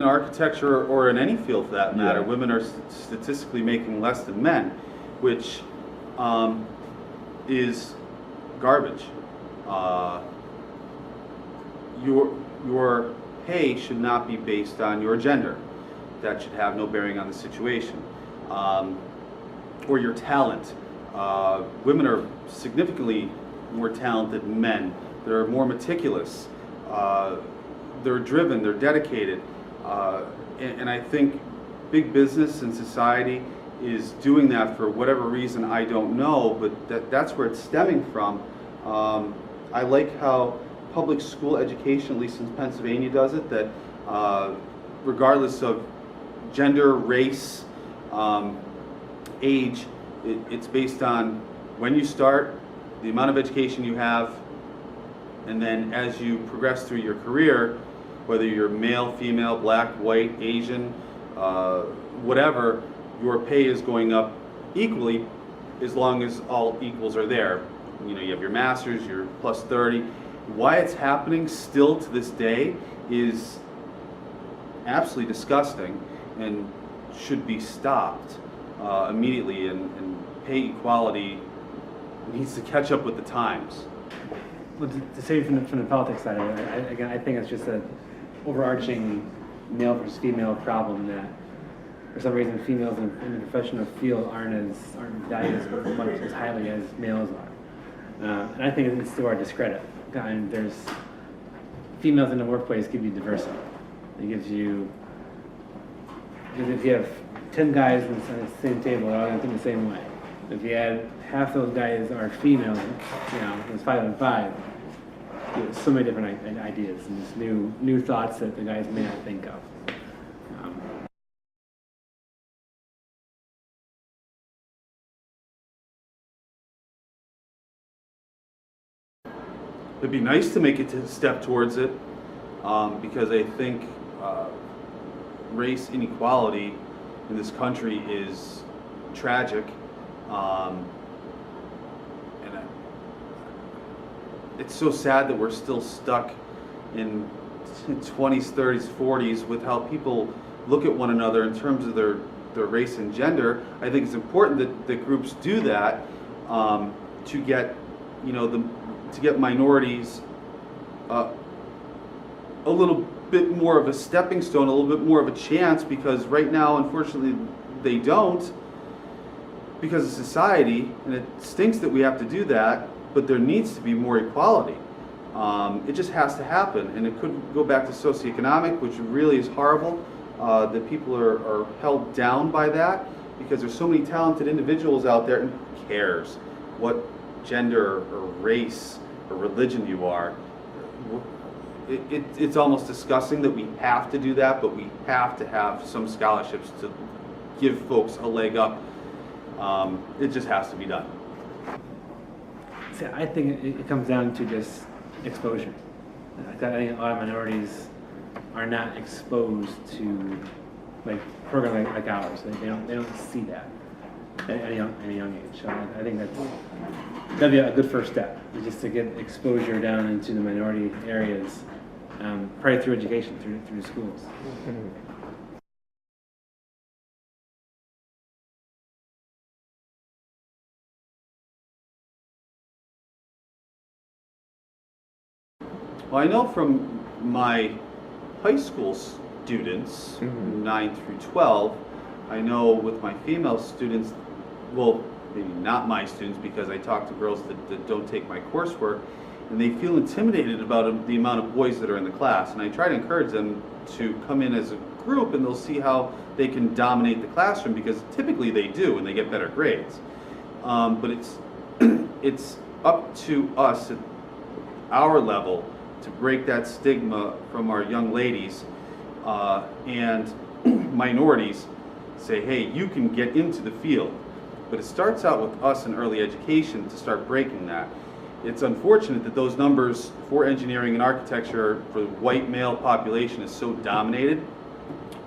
In architecture or in any field for that matter, women are statistically making less than men, which is garbage. Your pay should not be based on your gender. That should have no bearing on the situation. Or your talent. Women are significantly more talented than men. They're more meticulous. They're driven. They're dedicated. And I think big business and society is doing that for whatever reason I don't know, but that's where it's stemming from. I like how public school education, at least in Pennsylvania, does it, that regardless of gender, race, age, it's based on when you start, the amount of education you have, and then as you progress through your career, whether you're male, female, black, white, Asian, whatever, your pay is going up equally as long as all equals are there. You know, you have your master's, your plus 30. Why it's happening still to this day is absolutely disgusting and should be stopped immediately, and pay equality needs to catch up with the times. Well, to say from the politics side of it, again, I think it's just an overarching male versus female problem that for some reason females in the professional field aren't valued as much as highly as males are. And I think it's to our discredit. And there's females in the workplace give you diversity. It gives you, because if you have 10 guys on the same table, they're all going to think the same way. If you had half those guys are female, you know, it's 5 and 5. There's so many different ideas and just new thoughts that the guys may not think of. It'd be nice to make a step towards it, because I think race inequality in this country is tragic, and it's so sad that we're still stuck in 20s, 30s, 40s with how people look at one another in terms of their race and gender. I think it's important that groups do that to get, you know, to get minorities a little bit more of a stepping stone, a little bit more of a chance, because right now, unfortunately, they don't because of society, and it stinks that we have to do that, but there needs to be more equality. It just has to happen, and it could go back to socioeconomic, which really is horrible, that people are held down by that, because there's so many talented individuals out there, and who cares what gender or race or religion you are. It's almost disgusting that we have to do that, but we have to have some scholarships to give folks a leg up. It just has to be done. See, I think it comes down to just exposure. I think a lot of minorities are not exposed to like programs like ours. They don't see that at a young age. So I think that'd be a good first step, is just to get exposure down into the minority areas, probably through education, through schools. Well, I know from my high school students, 9 through 12, I know with my female students, well, maybe not my students, because I talk to girls that don't take my coursework, and they feel intimidated about the amount of boys that are in the class. And I try to encourage them to come in as a group, and they'll see how they can dominate the classroom, because typically they do, and they get better grades. But it's up to us at our level to break that stigma from our young ladies and minorities. Say, hey, you can get into the field. But it starts out with us in early education to start breaking that. It's unfortunate that those numbers for engineering and architecture for the white male population is so dominated.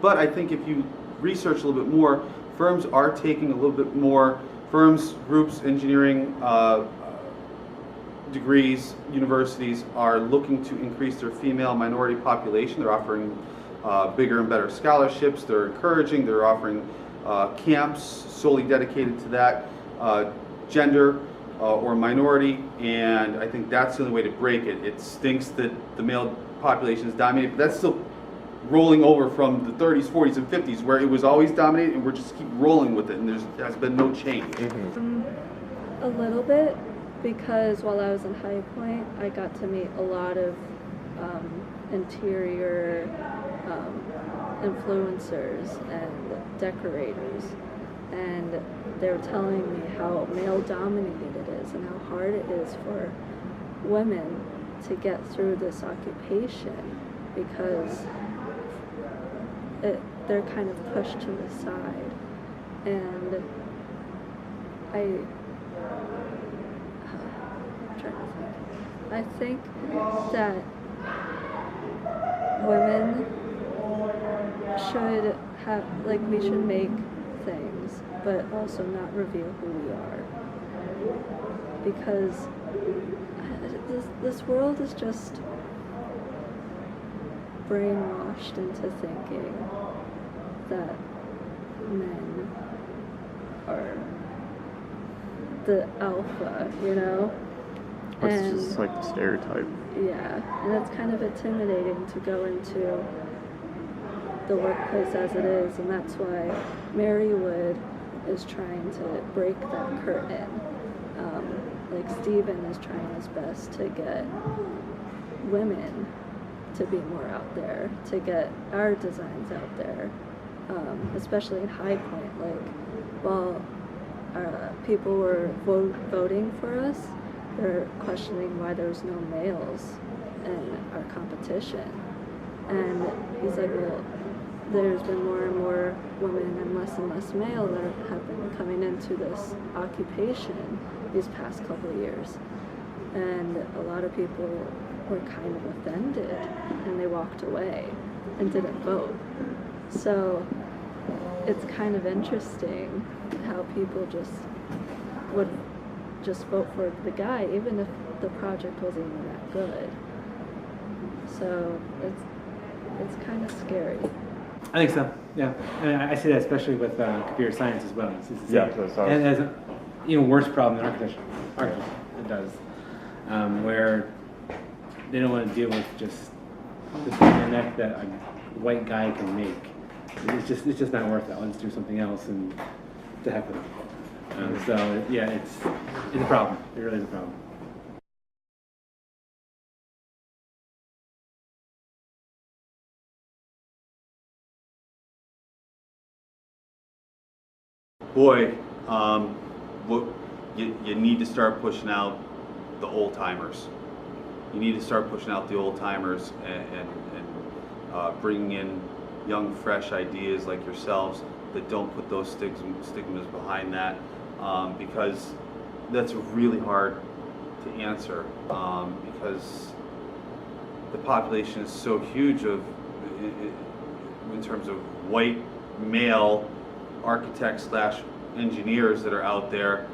But I think if you research a little bit more, firms are taking a little bit more, groups, engineering degrees, universities are looking to increase their female minority population. They're offering bigger and better scholarships. They're encouraging. They're offering camps solely dedicated to that gender or minority, and I think that's the only way to break it. It stinks that the male population is dominated, but that's still rolling over from the 30s, 40s, and 50s, where it was always dominated, and we're just keep rolling with it, and there has been no change. A little bit, because while I was in High Point, I got to meet a lot of interior influencers and decorators, and they were telling me how male dominated it is and how hard it is for women to get through this occupation because they're kind of pushed to the side. And I'm trying to think. I think that women should have, like, we should make things, but also not reveal who we are. Because this world is just brainwashed into thinking that men are the alpha, you know? It's just like the stereotype. Yeah, and it's kind of intimidating to go into the workplace as it is, and that's why Marywood is trying to break that curtain. Like Stephen is trying his best to get women to be more out there, to get our designs out there, especially in High Point. Like, while people were voting for us, they're questioning why there's no males in our competition. And he's like, well, there's been more and more women and less male that have been coming into this occupation these past couple of years. And a lot of people were kind of offended and they walked away and didn't vote. So it's kind of interesting how people would just vote for the guy even if the project wasn't even that good. So it's kind of scary. I think so. Yeah, and I see that especially with computer science as well. It's the same. Yeah, that's awesome. And it has an even worse problem than architecture. It does, where they don't want to deal with just the neck that a white guy can make. It's just not worth it. Let's do something else and to heck with it. So yeah, it's a problem. It really is a problem. Boy, what you need to start pushing out the old timers. You need to start pushing out the old timers and bringing in young, fresh ideas like yourselves that don't put those stigmas behind that, because that's really hard to answer, because the population is so huge in terms of white male architects / engineers that are out there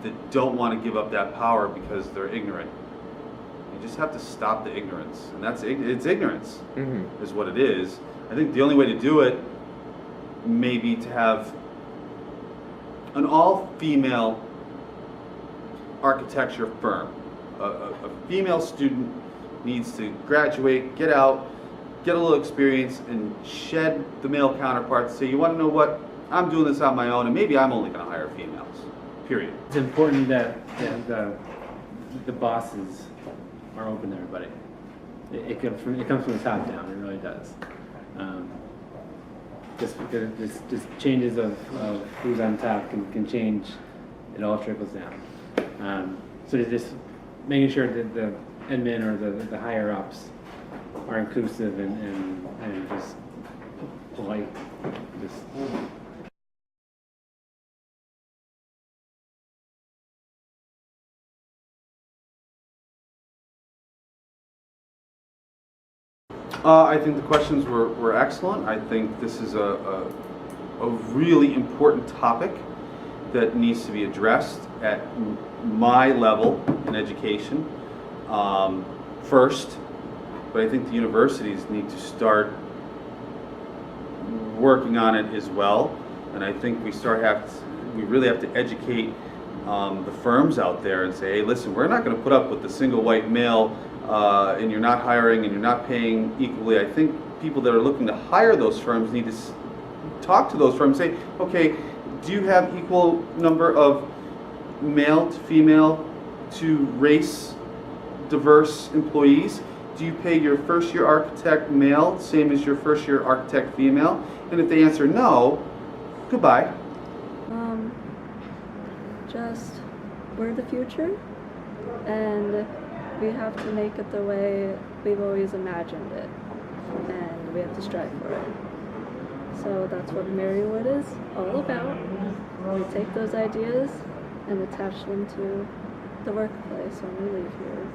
that don't want to give up that power because they're ignorant. You just have to stop the ignorance, and it's ignorance is what it is. I think the only way to do it may be to have an all-female architecture firm. A female student needs to graduate, get out, get a little experience, and shed the male counterparts. Say, you want to know what? I'm doing this on my own, and maybe I'm only going to hire females. Period. It's important that the bosses are open to everybody. It comes from the top down. It really does. Just because just changes of who's on top can change. It all trickles down. So just making sure that the admin or the higher ups are inclusive and just polite. I think the questions were excellent. I think this is a really important topic that needs to be addressed at my level in education first, but I think the universities need to start working on it as well, and I think we really have to educate the firms out there and say, hey, listen, we're not going to put up with the single white male, and you're not hiring and you're not paying equally. I think people that are looking to hire those firms need to talk to those firms and say, okay, do you have equal number of male to female to race diverse employees? Do you pay your first year architect male same as your first year architect female? And if they answer no, goodbye. Just, we're the future, and we have to make it the way we've always imagined it, and we have to strive for it. So that's what Marywood is all about. We take those ideas and attach them to the workplace when we leave here.